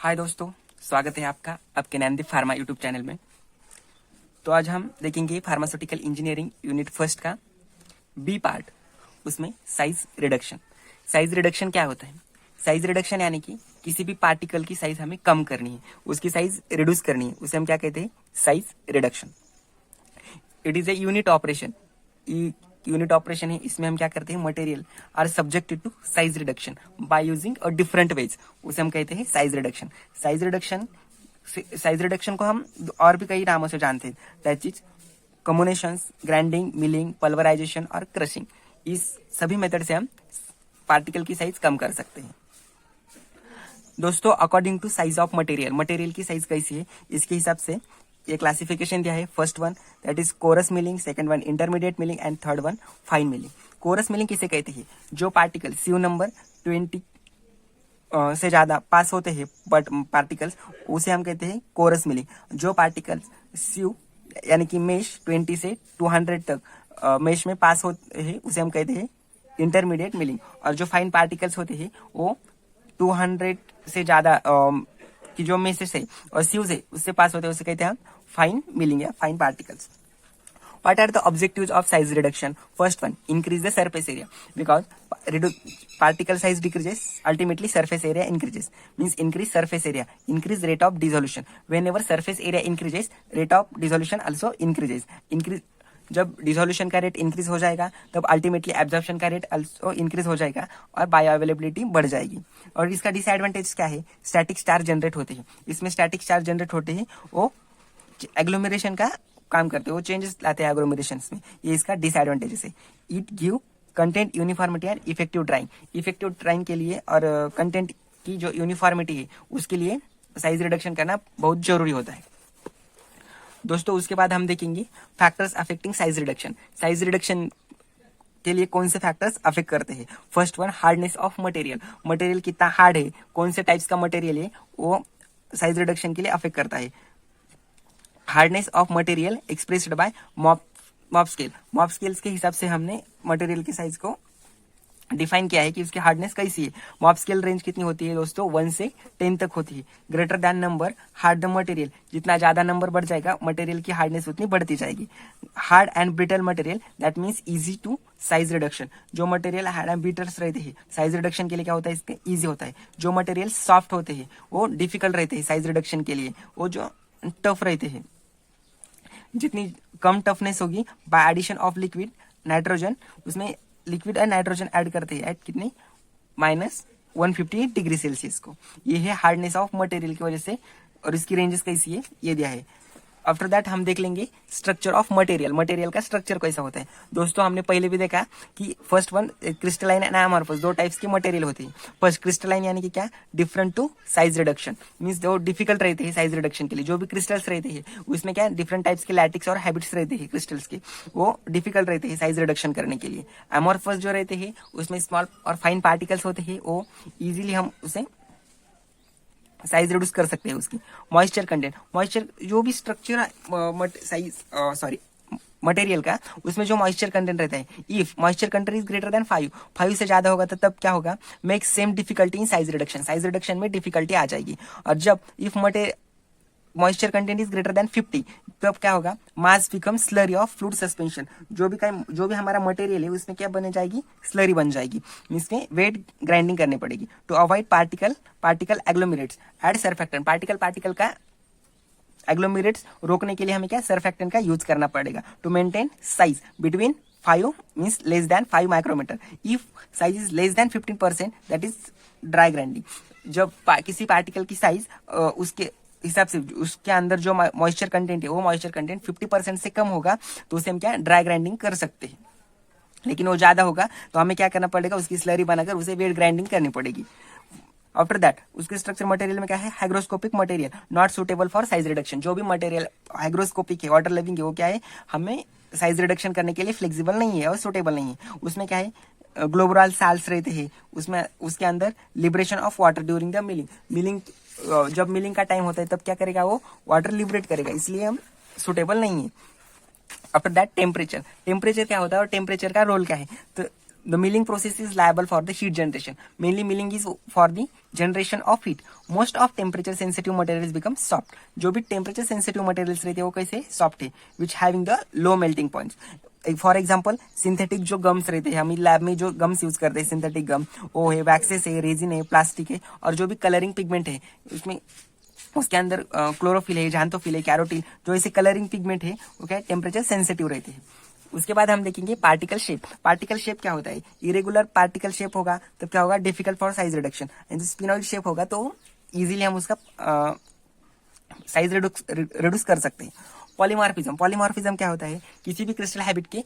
हाय दोस्तों, स्वागत है आपका आपके नैनदीप फार्मा यूट्यूब चैनल में। तो आज हम देखेंगे फार्मास्यूटिकल इंजीनियरिंग यूनिट फर्स्ट का बी पार्ट, उसमें साइज रिडक्शन। साइज रिडक्शन क्या होता है? साइज रिडक्शन यानी कि किसी भी पार्टिकल की साइज हमें कम करनी है, उसकी साइज रिड्यूस करनी है, उसे हम क्या कहते हैं? Size reduction. It is a unit operation. Unit operation है, इसमें हम क्या करते हैं? Material are subjected to size reduction by using a different ways, उसे हम कहते हैं साइज रिडक्शन। साइज रिडक्शन को हम और भी कई नामों से जानते हैं, that is comminutions, grinding, milling, pulverisation और क्रशिंग। इस सभी मेथड से हम पार्टिकल की साइज कम कर सकते हैं। दोस्तों, according to size of material, material की साइज कैसी है इसके हिसाब से ये क्लासिफिकेशन दिया है। First one that is coarse milling, second one intermediate milling and third one fine milling. Coarse milling किसे कहते हैं? जो पार्टिकल सीयू नंबर 20 से ज्यादा पास होते हैं बट पार्टिकल्स, उसे हम कहते हैं कोरस मिलिंग। जो पार्टिकल्स सीयू यानी कि मेश 20 से 200 तक मेश में पास होते हैं उसे हम कहते हैं इंटरमीडिएट मिलिंग। और जो फाइन पार्टिकल्स होते हैं वो 200 से ज्यादा कि जो मेसेज है और सीयू से उससे पास होते हैं उसे कहते हैं हम फाइन मिलिंग या fine particles. What are the objectives of size reduction? First one, increase the surface area, because particle size decreases, ultimately surface area increases. Means increase surface area, increase rate of dissolution. Whenever surface area increases, rate of dissolution also increases. जब dissolution का rate increase हो जाएगा तब ultimately absorption का rate also increase हो जाएगा और bio availability बढ़ जाएगी। और इसका डिसएडवांटेज क्या है? स्टैटिक चार्ज जनरेट होते हैं। इसमें स्टैटिक चार्ज जनरेट होते हैं, वो एग्लोमेरेशन का काम करते हैं, वो चेंजेस लाते हैं एग्लोमेरेशन में। ये इसका डिसएडवांटेजेस है। It give content uniformity and effective drawing. Effective drawing के लिए और कंटेंट की जो यूनिफॉर्मिटी है उसके लिए साइज रिडक्शन करना बहुत जरूरी होता है। दोस्तों, उसके बाद हम देखेंगे factors affecting size reduction. Size reduction के लिए कौन से फैक्टर्स अफेक्ट करते हैं? First one, hardness of material. Material कितना हार्ड है, कौन से टाइप्स का मटेरियल है, वो साइज रिडक्शन के लिए अफेक्ट करता है। Hardness of material expressed by mop scale. Mop scales के हिसाब से हमने मटेरियल की साइज को डिफाइन किया है कि उसकी हार्डनेस कैसी है। मॉप स्केल रेंज कितनी होती है दोस्तों? 1 से 10 तक होती है। Greater than number hard the material, जितना ज्यादा नंबर बढ़ जाएगा मटेरियल की हार्डनेस उतनी बढ़ती जाएगी। Hard and brittle material that means easy to size reduction. जो मटेरियल हार्ड एंड ब्रिटल्स रहते हैं साइज रिडक्शन के लिए क्या होता है? इसके इजी होता है। जो मटेरियल सॉफ्ट होते हैं वो डिफिकल्ट रहते हैं साइज रिडक्शन के लिए। वो जो टफ रहते हैं, जितनी कम टफनेस होगी by addition of liquid nitrogen, उसमें लिक्विड और नाइट्रोजन ऐड करते हैं एट कितने? -150 डिग्री सेल्सियस को। ये है हार्डनेस ऑफ मटेरियल की वजह से। और इसकी रेंजेस कैसी है ये दिया है। आफ्टर दैट हम देख लेंगे स्ट्रक्चर ऑफ मटेरियल। मटेरियल का स्ट्रक्चर कैसा होता है? दोस्तों, हमने पहले भी देखा कि first one crystalline and amorphous, दो टाइप्स के मटेरियल होते हैं। फर्स्ट क्रिस्टलाइन यानी कि क्या? Different to size reduction, means वो डिफिकल्ट रहते हैं साइज रिडक्शन के लिए। जो भी क्रिस्टल्स रहते हैं उसमें क्या डिफरेंट टाइप्स के लैटिक्स और हैबिट्स रहते हैं क्रिस्टल्स के, वो डिफिकल्ट रहते हैं साइज रिडक्शन करने के लिए। एमॉर्फस जो रहते हैं उसमें स्मॉल और फाइन पार्टिकल्स होते हैं, वो इजीली हम उसे साइज रिड्यूस कर सकते हैं उसकी। मॉइस्चर कंटेंट, मॉइस्चर जो भी स्ट्रक्चर मटेरियल का, उसमें जो मॉइस्चर कंटेंट रहता है, if moisture content is greater than 5 से ज्यादा होगा तो तब क्या होगा? Make same difficulty in size reduction. Size reduction में डिफिकल्टी आ जाएगी। और जब if moisture content is greater than 50 तब क्या होगा? Mass become slurry of fluid suspension. जो भी हमारा मटेरियल है उसमें क्या बन जाएगी? स्लरी बन जाएगी। इसमें वेट ग्राइंडिंग करनी पड़ेगी। To avoid particle agglomerates add surfactant. Particle का एग्लोमेरेट्स रोकने के लिए हमें क्या? सरफेक्टेंट का यूज करना पड़ेगा। To maintain size between 5 means less than 5 micrometre. If size is less than 15% that is dry grinding. जब किसी पार्टिकल की साइज उसके हिसाब से उसके अंदर जो मॉइस्चर कंटेंट है वो मॉइस्चर कंटेंट 50% से कम होगा तो उसे हम क्या? ड्राई ग्राइंडिंग कर सकते हैं। लेकिन वो ज्यादा होगा तो हमें क्या करना पड़ेगा? उसकी स्लरी बनाकर उसे वेट ग्राइंडिंग करनी पड़ेगी। आफ्टर दैट उसके स्ट्रक्चर मटेरियल में क्या है? Hygroscopic material not suitable for size reduction. जो भी मटेरियल हाइग्रोस्कोपिक है, वाटर लिविंग है, वो क्या है? हमें साइज रिडक्शन करने के लिए फ्लेक्सिबल नहीं है और सुटेबल नहीं है। उसमें क्या है? ग्लोबुलर साल्स रहते हैं, उसमें उसके अंदर liberation of water during the milling. जब मिलिंग का टाइम होता है तब क्या करेगा? वो वाटर लिबरेट करेगा, इसलिए हम सुटेबल नहीं है। आफ्टर दैट टेम्परेचर क्या होता है और टेम्परेचर का रोल क्या है? तो The milling process is liable for the heat generation. Mainly milling is for the generation of heat. Most of temperature sensitive materials become soft. जो भी temperature sensitive materials रहते हैं वो कैसे soft है, which having the low melting points. For example synthetic जो gums रहते हैं, हम लैब में जो गम्स यूज करते हैं सिंथेटिक गम, वो है वैक्सेस है, रेजिन है, प्लास्टिक है, और जो भी कलरिंग पिगमेंट है उसमें उसके अंदर क्लोरोफिल है, जांतोफिल है, कैरोटीन, जो ऐसे कलरिंग पिगमेंट है वो क्या टेम्परेचर सेंसिटिव रहते हैं. उसके बाद हम देखेंगे पार्टिकल शेप. पार्टिकल शेप क्या होता है? इरेगुलर पार्टिकल शेप होगा तो क्या होगा? Difficult for size reduction. And sphenoid shape होगा तो इजीली हम उसका साइज रिड्यूस कर सकते हैं. पॉलीमॉर्फिज्म. पॉलीमॉर्फिज्म क्या होता है? किसी भी क्रिस्टल हैबिट के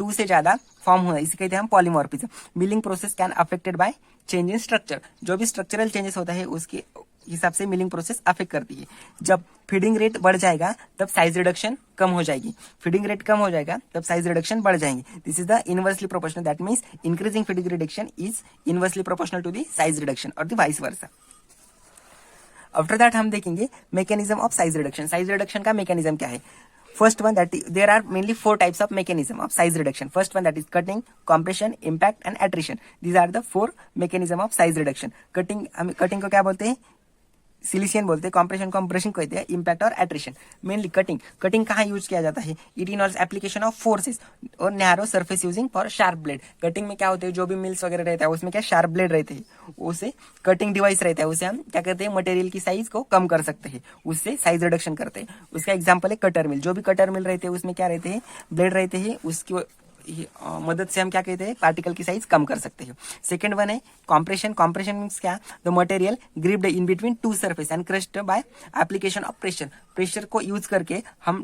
2 से ज्यादा फॉर्म होना, इसे कहते हैं हम polymorphism. Milling process can affected by change in structure. जो भी स्ट्रक्चरल चेंजेस होता है उसके हिसाब से मिलिंग प्रोसेस अफेक्ट करती है. जब फीडिंग रेट बढ़ जाएगा तब साइज रिडक्शन कम हो जाएगी. फीडिंग रेट कम हो जाएगा तब साइज रिडक्शन बढ़ जाएंगे. This is the inversely proportional. That means increasing feeding reduction is inversely proportional to the size reduction और the vice versa. After that हम देखेंगे mechanism of size reduction. Size reduction का mechanism क्या है? First one, that there are mainly 4 types of mechanism of size reduction. First one, that is cutting, compression, impact and attrition. These are the 4 mechanism of size reduction. Cutting को क्या बोलते हैं? सिलिशियन बोलते हैं. Compression compression कहते हैं. Impact और attrition. Mainly cutting कहाँ यूज किया जाता है? It involves application of forces और narrow surface using for sharp blade. Cutting में क्या होते हैं? जो भी मिल्स वगैरह रहता है उसमें क्या शार्प ब्लेड रहते हैं, उसे कटिंग डिवाइस रहता है, उसे हम क्या करते हैं? मटेरियल की साइज को कम कर सकते हैं, उससे साइज रिडक्शन करते हैं. उसका एग्जाम्पल है कटर मिल. जो भी कटर मिल रहते हैं उसमें क्या रहते हैं? ब्लेड रहते हैं, उसकी मदद से हम क्या कहते हैं? पार्टिकल की साइज कम कर सकते हैं. सेकंड वन है कॉम्प्रेशन. कॉम्प्रेशन मीन्स क्या? The material gripped in between 2 surface and crushed by application of pressure. Pressure को यूज करके हम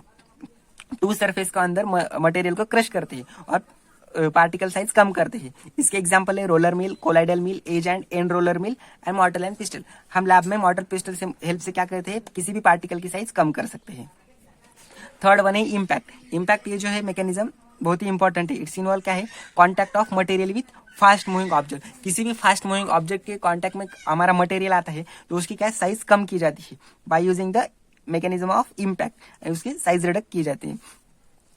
2 सरफेस का अंदर मटेरियल को क्रश करते हैं और पार्टिकल साइज कम करते हैं. इसके एग्जांपल है roller mill, colloidal mill, edge and end roller mill and mortar and pestle. हम लैब में मॉर्टर पिस्टल से हेल्प से क्या करते हैं? किसी भी पार्टिकल की साइज कम कर सकते हैं. थर्ड वन है इम्पैक्ट. इम्पैक्ट ये जो है मैकेनिज्म बहुत ही इंपॉर्टेंट है. इट्स इन्वॉल्व क्या है? Contact of material with fast moving object. किसी भी फास्ट मूविंग ऑब्जेक्ट के कॉन्टैक्ट में हमारा मटेरियल आता है तो उसकी क्या साइज कम की जाती है by using the mechanism of impact. उसकी साइज रिडक्ट की जाती है.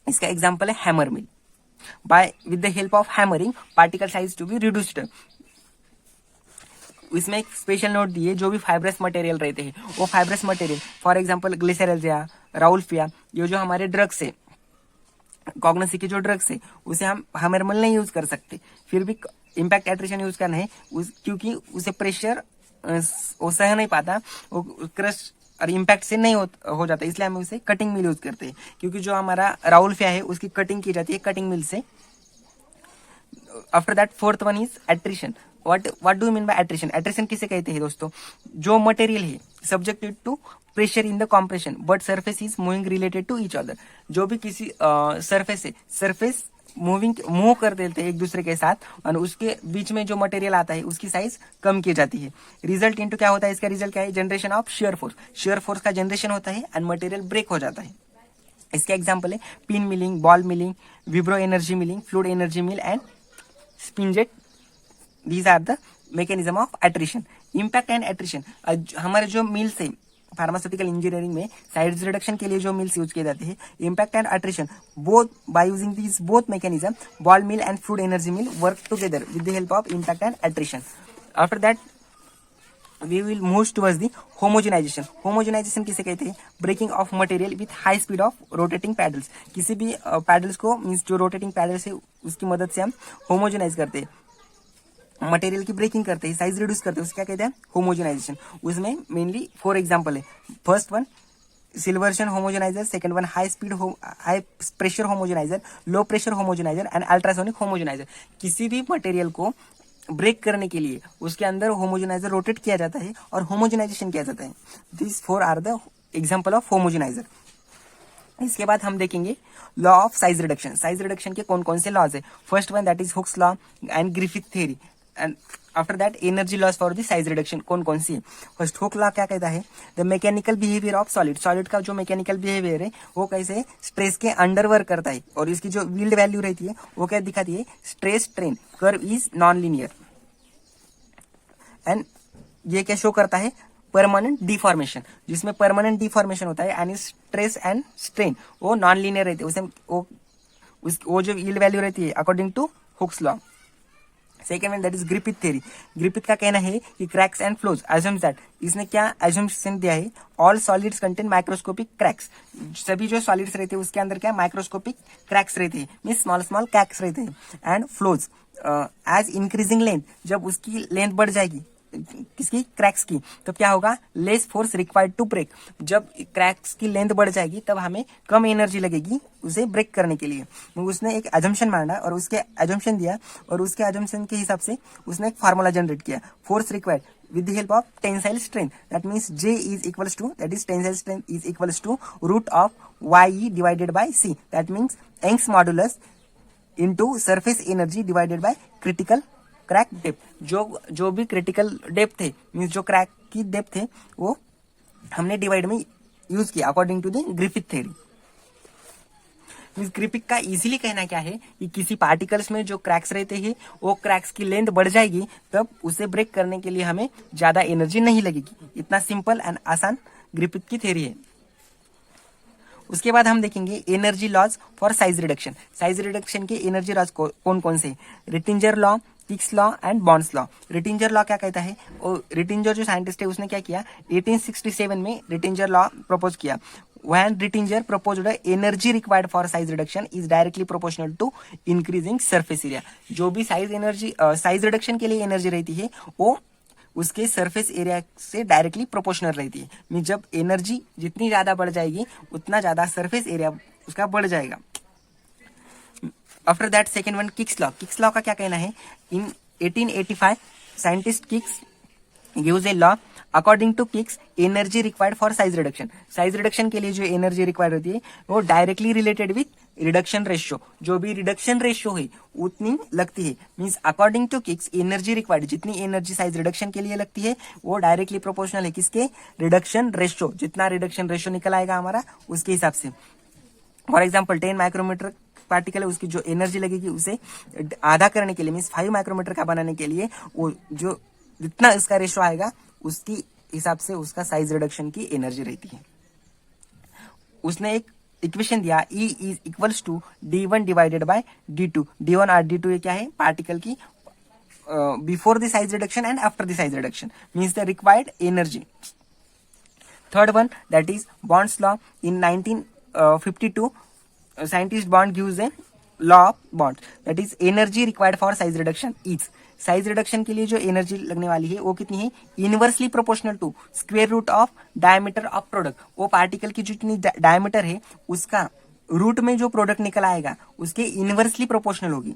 इसका एग्जाम्पल है hammer mill. By with the help of hammering particle size to be reduced. इसमें एक स्पेशल नोट दिए, जो भी फाइब्रस मटेरियल रहते हैं वो fibrous material, for example ग्लिसरेल्जिया, Rauvolfia, ये जो हमारे ड्रग्स है, कॉग्नेसी के जो ड्रग्स है, उसे हम हैमरमिल नहीं यूज कर सकते. फिर भी इम्पैक्ट एट्रिशन यूज करना है क्योंकि उसे प्रेशर वो सह नहीं पाता, वो क्रश और इम्पैक्ट से नहीं हो जाता, इसलिए हम उसे कटिंग मिल यूज करते हैं. क्योंकि जो हमारा राउल्फिया है उसकी कटिंग की जाती है कटिंग मिल से. After that fourth one is attrition. What do you mean by attrition? Attrition किसे कहते हैं दोस्तों? जो मटेरियल है subjected to pressure in the compression but surface is moving related to each other. जो भी किसी सरफेस है, सरफेस मूव कर देते हैं एक दूसरे के साथ और उसके बीच में जो मटेरियल आता है उसकी साइज कम की जाती है. रिजल्ट इनटू क्या होता है? इसका रिजल्ट क्या है? Generation of shear force. Shear force का जनरेशन होता है एंड मटेरियल ब्रेक हो जाता है. इसके एग्जाम्पल है pin milling, ball milling, vibro energy milling, fluid energy mill and spin jet. These are the mechanism of attrition. Impact and attrition. हमारे जो मिल्स है फार्मास्यूटिकल इंजीनियरिंग में साइज रिडक्शन के लिए जो मिल्स यूज किए जाते हैं, impact and attrition, both by using this both mechanism, ball mill and fluid energy mill work together with the help of impact and attrition. After that we will move towards the homogenization. homogenization किसे कहते हैं? Breaking of material with high speed of rotating paddles. किसी भी paddles को means जो rotating paddles है उसकी मदद से हम होमोजेनाइज करते हैं, मटेरियल की ब्रेकिंग करते हैं, साइज रिड्यूस करते हैं, उसे क्या कहते हैं? होमोजेनाइजेशन. उसमें मेनली 4 एग्जाम्पल है. First one Silverson homogeniser, second one high pressure homogeniser, low pressure homogeniser and ultrasonic homogeniser. किसी भी मटेरियल को ब्रेक करने के लिए उसके अंदर होमोजेनाइजर रोटेट किया जाता है और होमोजेनाइजेशन किया जाता है. This 4 are the example of homogeniser. इसके बाद हम देखेंगे law of size reduction. Size reduction के कौन कौन से लॉज है? First one that is Hooke's law and Griffith theory. And after that energy loss for the size reduction कौन कौन सी है? फर्स्ट हुक लॉ क्या कहता है? The mechanical behaviour of solid. Solid का जो मैकेनिकल बिहेवियर है वो कैसे स्ट्रेस के अंडर वर्क करता है और इसकी जो यील्ड वैल्यू रहती है वो क्या दिखाती है? Stress strain curve is non linear. And ये क्या शो करता है? Permanent deformation. जिसमें परमानेंट डिफॉर्मेशन होता है एंड स्ट्रेस एंड स्ट्रेन वो नॉन लीनियर रहते हैं. उसे वो जो यील्ड वैल्यू रहती है according to Hooke's law. Second one that is Griffith theory. Griffith का कहना है कि cracks and flaws assumes that, इसने क्या अज्यूम्शन दिया है, all solids contain microscopic cracks, सभी जो सॉलिड्स रहते हैं उसके अंदर क्या माइक्रोस्कोपिक क्रैक्स रहते हैं, मीन स्मॉल स्मॉल क्रैक्स रहते हैं। And flaws as increasing length, जब उसकी लेंथ बढ़ जाएगी किसकी, क्रैक्स की, तो क्या होगा, less force required to break, जब क्रैक्स की लेंथ बढ़ जाएगी तब हमें कम एनर्जी लगेगी उसे ब्रेक करने के लिए। उसने एक अजम्पशन माना और उसके अजम्पशन दिया और उसके अजम्पशन के हिसाब से उसने एक फार्मूला जनरेट किया, force required with the help of tensile strength, that means J is equals to, that is tensile strength is equals to root of YE divided by C, that means Young's modulus into surface energy divided by critical crack depth. जो भी critical depth थे, मीन्स जो crack की depth थे, वो हमने divide में यूज किया according to the Griffith theory. Means Griffith का इजीली कहना क्या है कि किसी पार्टिकल्स में जो क्रैक्स रहते हैं वो क्रैक्स की लेंथ बढ़ जाएगी तब उसे ब्रेक करने के लिए हमें ज्यादा एनर्जी नहीं लगेगी। इतना सिंपल एंड आसान ग्रिफिथ की थ्योरी है। उसके बाद हम देखेंगे energy laws for size reduction. Size reduction के एनर्जी लॉज कौन कौन से, Rittinger law, Kick's law and Bond's law. Rittinger law क्या कहता है, रिटिंजर जो साइंटिस्ट है उसने क्या किया, 1867 में रिटिंजर लॉ प्रपोज किया। When Rittinger proposed the energy required for size reduction is directly proportional to increasing surface area। जो भी साइज रिडक्शन के लिए एनर्जी रहती है वो उसके सरफेस एरिया से डायरेक्टली प्रोपोर्शनल रहती है। मीन जब एनर्जी जितनी ज्यादा बढ़ जाएगी उतना ज्यादा सरफेस एरिया उसका बढ़ जाएगा। After that second one Kick's law. Kick's law का क्या कहना है, in 1885 scientist Kick gives a law, according to Kick's energy required for size reduction, size reduction के लिए जो एनर्जी रिक्वायर्ड होती है वो directly related with reduction ratio, जो भी रिडक्शन रेशियो है उतनी लगती है। Means according to Kick's energy required, जितनी एनर्जी साइज रिडक्शन के लिए लगती है वो डायरेक्टली प्रोपोर्शनल है किसके, रिडक्शन रेशियो, जितना रिडक्शन रेशियो निकल आएगा हमारा उसके हिसाब से। फॉर एग्जाम्पल 10 माइक्रोमीटर पार्टिकल है, उसकी जो एनर्जी लगेगी उसे आधा करने के लिए, मीन्स 5 माइक्रोमीटर का बनाने के लिए वो जो जितना इसका रेशियो आएगा उसकी हिसाब से उसका साइज रिडक्शन की एनर्जी रहती है। उसने एक इक्वेशन दिया, E is equals to D1 divided by D2। D1 और D2 ये क्या है, पार्टिकल की before the size reduction and after the size reduction, means the required energy. Third one that is Bond's law. In 1952 scientist Bond gives a law of Bond, that is energy required for size reduction is, size reduction के लिए जो energy लगने वाली है वो कितनी है, inversely proportional to square root of diameter of product. वो पार्टिकल की जितनी डायमीटर है उसका रूट में जो प्रोडक्ट निकल आएगा उसके इनवर्सली प्रोपोर्शनल होगी।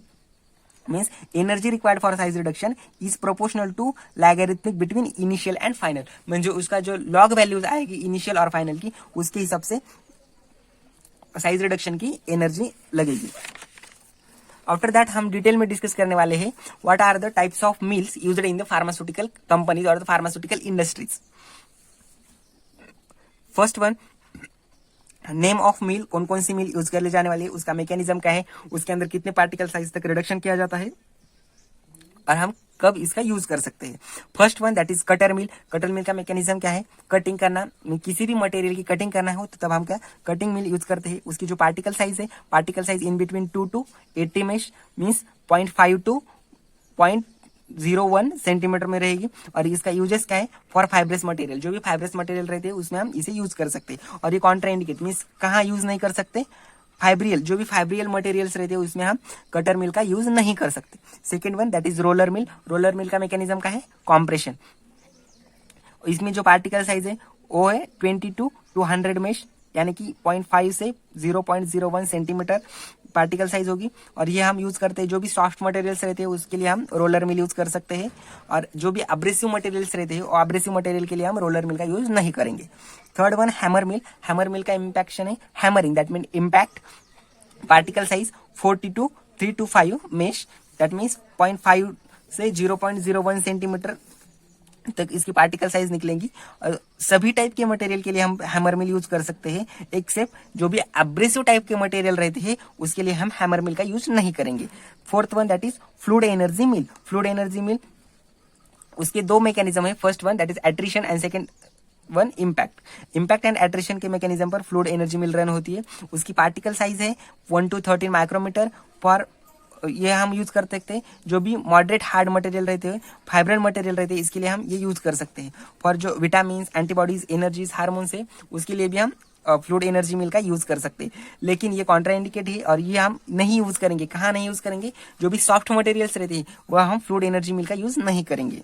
Means energy required for size reduction is proportional to logarithmic between initial and final, म्हणजे उसका जो लॉग वैल्यूज आएगी इनिशियल और फाइनल की उसके हिसाब से साइज रिडक्शन की एनर्जी लगेगी। आफ्टर दैट हम डिटेल में डिस्कस करने वाले हैं what are the types of mills used in the pharmaceutical companies और the pharmaceutical industries. First one, name of mill, कौन कौन सी मिल यूज कर ले जाने वाली है, उसका मैकेनिज्म क्या है, उसके अंदर कितने पार्टिकल साइज तक रिडक्शन किया जाता है और हम कब इसका यूज कर सकते हैं। First one that is cutter mill. Cutter mill का मैकेनिज्म क्या है, कटिंग करना, किसी भी मटेरियल की कटिंग करना हो तो तब हम क्या कटिंग मिल यूज करते हैं। उसकी जो पार्टिकल साइज है, particle size in between 2 to 80 mesh, means 0.5 to 0.01 centimetre में रहेगी। और इसका यूजेस क्या है, फॉर फाइब्रस मटेरियल, जो भी फाइब्रस मटेरियल रहते हैं उसमें हम इसे यूज कर सकते हैं। और ये कॉन्ट्रा इंडिकेट, मीन्स कहाँ यूज नहीं कर सकते, फाइब्रियल, जो भी फाइब्रियल मटेरियल्स रहते हैं उसमें हम कटर मिल का यूज नहीं कर सकते। Second one that is roller mill. Roller मिल का मैकेनिज्म का है कॉम्प्रेशन। इसमें जो पार्टिकल साइज है वो है 20 to 200 मेश, यानी कि 0.5 से 0.01 सेंटीमीटर पार्टिकल साइज होगी। और ये हम यूज करते हैं, जो भी सॉफ्ट मटेरियल्स रहते हैं उसके लिए हम रोलर मिल यूज कर सकते हैं। और जो भी अब्रेसिव मटेरियल्स रहते हैं वो अब्रेसिव मटेरियल के लिए हम रोलर मिल का यूज नहीं करेंगे। Third one hammer mill. Hammer मिल का इम्पैक्शन है hammering, that mean impact particle size 40 to 3 to 5 mesh, that means 0.5 से 0.01 सेंटीमीटर तक इसकी पार्टिकल साइज निकलेंगी। और सभी टाइप के मटेरियल के लिए हम हैमर मिल यूज कर सकते हैं, एक्सेप्ट जो भी एब्रेसिव टाइप के मटेरियल रहते हैं उसके लिए हम हैमर मिल का यूज नहीं करेंगे। Fourth one that is fluid energy mill. Fluid energy mill, उसके दो मैकेनिज्म है। First one that is attrition and second one impact. Impact and attrition के मैकेनिज्म पर फ्लूइड एनर्जी मिल रन होती है। उसकी पार्टिकल साइज है 1 to 13 माइक्रोमीटर पर ये हम यूज कर सकते हैं। जो भी मॉडरेट हार्ड मटेरियल रहते हैं, फाइब्रल मटेरियल रहते हैं, इसके लिए हम ये यूज कर सकते हैं। फॉर जो विटामिन, एंटीबॉडीज, एनर्जीज, हार्मोन्स है, उसके लिए भी हम फ्लूइड एनर्जी मिल का यूज कर सकते हैं। लेकिन ये कॉन्ट्राइंडिकेट है और ये हम नहीं यूज करेंगे। कहाँ नहीं यूज करेंगे? जो भी सॉफ्ट मटेरियल्स रहते हैं वह हम फ्लूइड एनर्जी मिल का यूज नहीं करेंगे।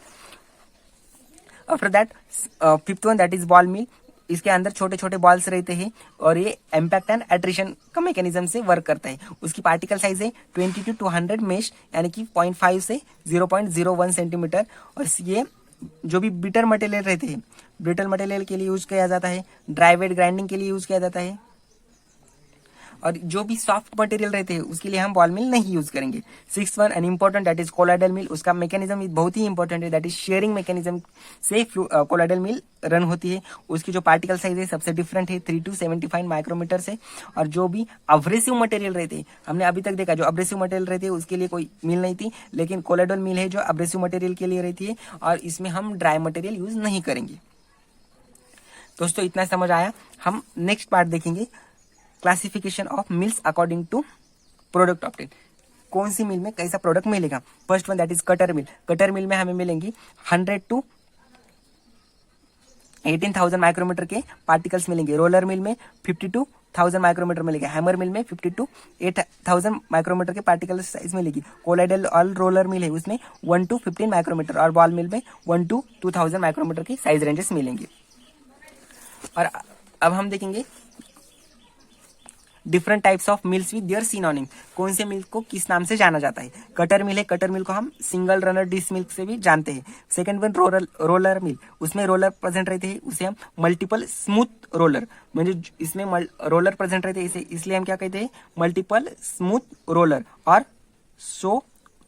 After that fifth one that is ball mill. इसके अंदर छोटे छोटे बॉल्स रहते हैं और ये इम्पैक्ट एंड एट्रिशन का मैकेनिज्म से वर्क करता है। उसकी पार्टिकल साइज है 20 to 200 मेश, यानी कि 0.5 से 0.01 सेंटीमीटर। और ये जो भी बिटर मटेरियल रहते हैं, ब्रिटल मटेरियल के लिए यूज किया जाता है, ड्राई वेट ग्राइंडिंग के लिए यूज किया जाता है। और जो भी सॉफ्ट मटेरियल रहते हैं उसके लिए हम बॉल मिल नहीं यूज करेंगे। Six one an important that is colloidal mill. उसका मैकेनिज्म बहुत ही इंपॉर्टेंट है, दैट इज शेयरिंग मैकेनिज्म से कोलाइडल मिल रन होती है। उसकी जो पार्टिकल साइज है सबसे डिफरेंट है 3 to 75 माइक्रोमीटर से। और जो भी अब्रेसिव मटेरियल रहते हैं, हमने अभी तक देखा जो अब्रेसिव मटेरियल रहते हैं उसके लिए कोई मिल नहीं थी, लेकिन कोलाइडल मिल है जो अब्रेसिव मटेरियल के लिए रहती है और इसमें हम ड्राई मटेरियल यूज नहीं करेंगे। दोस्तों इतना समझ आया। हम नेक्स्ट पार्ट देखेंगे, classification of mills according to product obtain. कौन सी मिल में कैसा प्रोडक्ट मिलेगा। First one that is cutter mill. Cutter mill में हमें मिलेंगी 100 to 18,000 माइक्रोमीटर के पार्टिकल्स मिलेंगे। रोलर मिल में 50 to 1000 माइक्रोमीटर मिलेगा। हैमर मिल में 50 to 8000 माइक्रोमीटर के पार्टिकल साइज मिलेगी। कोलाइडल और रोलर मिल है उसमें 1 to 15 माइक्रोमीटर और बॉल मिल में 1 to 2000 माइक्रोमीटर की साइज रेंजेस मिलेंगे। और अब हम देखेंगे different types of mills with their synonym. कौन से मिल को किस नाम से जाना जाता है। कटर मिल है, कटर मिल को हम सिंगल रनर डिस्क मिल्क से भी जानते हैं। सेकंड वन रोलर मिल, उसमें रोलर प्रेजेंट रहते हैं, उसे हम मल्टीपल स्मूथ रोलर, म्हणजे इसमें रोलर प्रेजेंट रहते हैं इसलिए हम क्या कहते हैं, मल्टीपल स्मूथ रोलर और सो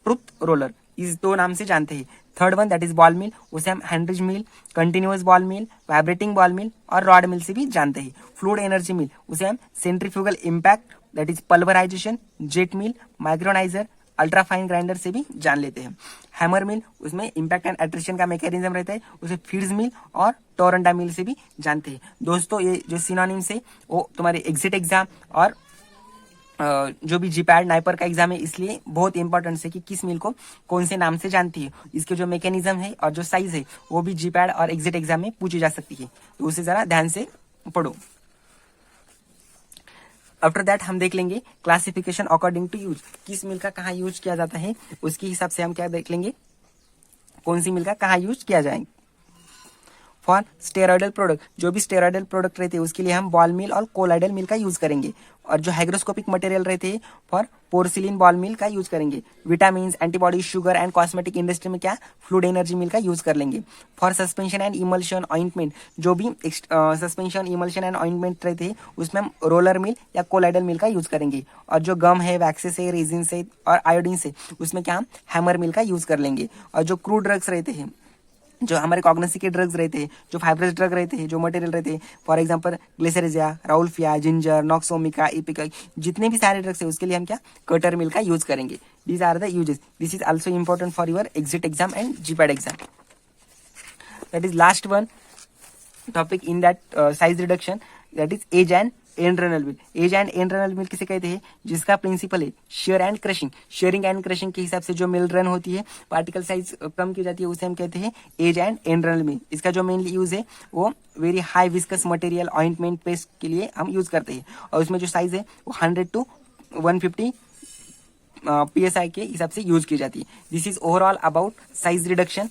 ट्रुथ रोलर, इस दो नाम से जानते हैं। Third one that is ball mill, उसे हम Hardinge mill, continuous ball mill, vibrating ball mill और रॉड मिल से भी जानते हैं। फ्लूइड एनर्जी मिल, उसे हम centrifugal impact that is pulverisation, jet mill, microniser, ultra fine grinder से भी जान लेते हैं। हैमर मिल, उसमें इम्पैक्ट एंड एट्रिशन का मैकेनिज्म रहता है, उसे फीड्स मिल और टोरंडा मिल से भी जानते हैं। दोस्तों ये जो सिनोनिम्स है वो तुम्हारे एग्जिट एग्जाम और जो भी जीपैड नाइपर का एग्जाम है इसलिए बहुत इंपॉर्टेंट है कि किस मिल को कौन से नाम से जानती है। इसके जो मैकेनिज्म है और जो साइज है वो भी जीपैड और एग्जिट एग्जाम में पूछी जा सकती है, तो उसे जरा ध्यान से पढ़ो। आफ्टर दैट हम देख लेंगे क्लासिफिकेशन अकॉर्डिंग टू यूज, किस मिल का कहाँ यूज किया जाता है, उसके हिसाब से हम क्या देख लेंगे, कौन सी मिल का कहाँ यूज किया जाएगा। फॉर स्टेरॉइडल प्रोडक्ट, जो भी स्टेरॉइडल प्रोडक्ट रहते हैं उसके लिए हम बॉल मिल और कोलाइडल मिल का यूज करेंगे। और जो हाइग्रोस्कोपिक मटेरियल रहते हैं फॉर पोर्सिलिन बॉल मिल का यूज करेंगे। Vitamin, antibody, sugar and cosmetic industry में क्या फ्लूइड एनर्जी मिल का यूज कर लेंगे। For suspension and emulsion ointment, जो भी सस्पेंशन, इमल्शन एंड ऑइंटमेंट रहते हैं उसमें हम रोलर मिल या कोलाइडल मिल का यूज करेंगे। और जो गम है, वैक्सेस है, रेजिन से और आयोडीन से, उसमें क्या हम हैमर मिल का यूज कर लेंगे। और जो क्रूड ड्रग्स रहते हैं, जो हमारे कॉग्नेसी के ड्रग्स रहते हैं, जो फाइब्रस ड्रग रहते हैं, जो मटेरियल रहते हैं, फॉर एग्जांपल ग्लिसरीजिया, राउल्फिया, जिंजर, नॉक्सोमिका, इपिका, जितने भी सारे ड्रग्स है उसके लिए हम क्या कटर मिल का यूज करेंगे। These are the uses. This is also important for your exit exam and GPAT exam. That is last one topic in that size reduction, that is edge and end runner mill. Edge and end runner mill किसे कहते हैं, जिसका principle है shear and crushing. Shearing and crushing के हिसाब से जो मिल run होती है, पार्टिकल साइज कम की जाती है, उसे हम कहते हैं एज एंड एंड रनल मिल। इसका जो मेनली यूज है वो very high viscous material, ointment, paste के लिए हम यूज करते हैं। और उसमें जो साइज है वो 100 to 150 PSI के हिसाब से यूज की जाती है। This is overall about size reduction.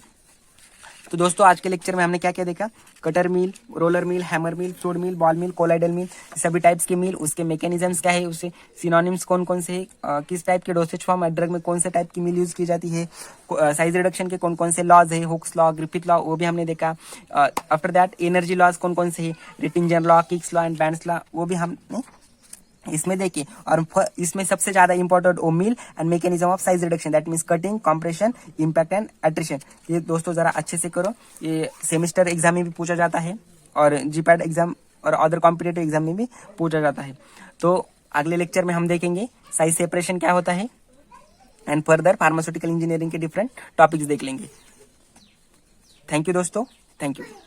तो दोस्तों आज के लेक्चर में हमने क्या क्या देखा, cutter mill, roller mill, hammer mill, fluid mill, ball mill, colloidal mill, सभी टाइप्स के मिल, उसके मैकेनिज्म्स क्या है, उससे सिनोनिम्स कौन कौन से है, किस टाइप के डोसेज फॉर्म ड्रग में कौन से टाइप की मिल यूज की जाती है, साइज रिडक्शन के कौन कौन से लॉज है, हुक्स लॉ, ग्रिफिथ लॉ, वो भी हमने देखा। आफ्टर दैट एनर्जी लॉज कौन कौन से है, Rittinger law, Kick's law and Bond's law, वो भी हमने इसमें देखिए। और इसमें सबसे ज्यादा इंपॉर्टेंट ओ mill and mechanism of size reduction, that means cutting, compression, impact and attrition. ये दोस्तों जरा अच्छे से करो, ये सेमेस्टर एग्जाम में भी पूछा जाता है और जीपैड एग्जाम और अदर कॉम्पिटेटिव एग्जाम में भी पूछा जाता है। तो अगले लेक्चर में हम देखेंगे साइज सेपरेशन क्या होता है एंड फर्दर फार्मास्यूटिकल इंजीनियरिंग के डिफरेंट टॉपिक्स देख लेंगे। थैंक यू दोस्तों, थैंक यू।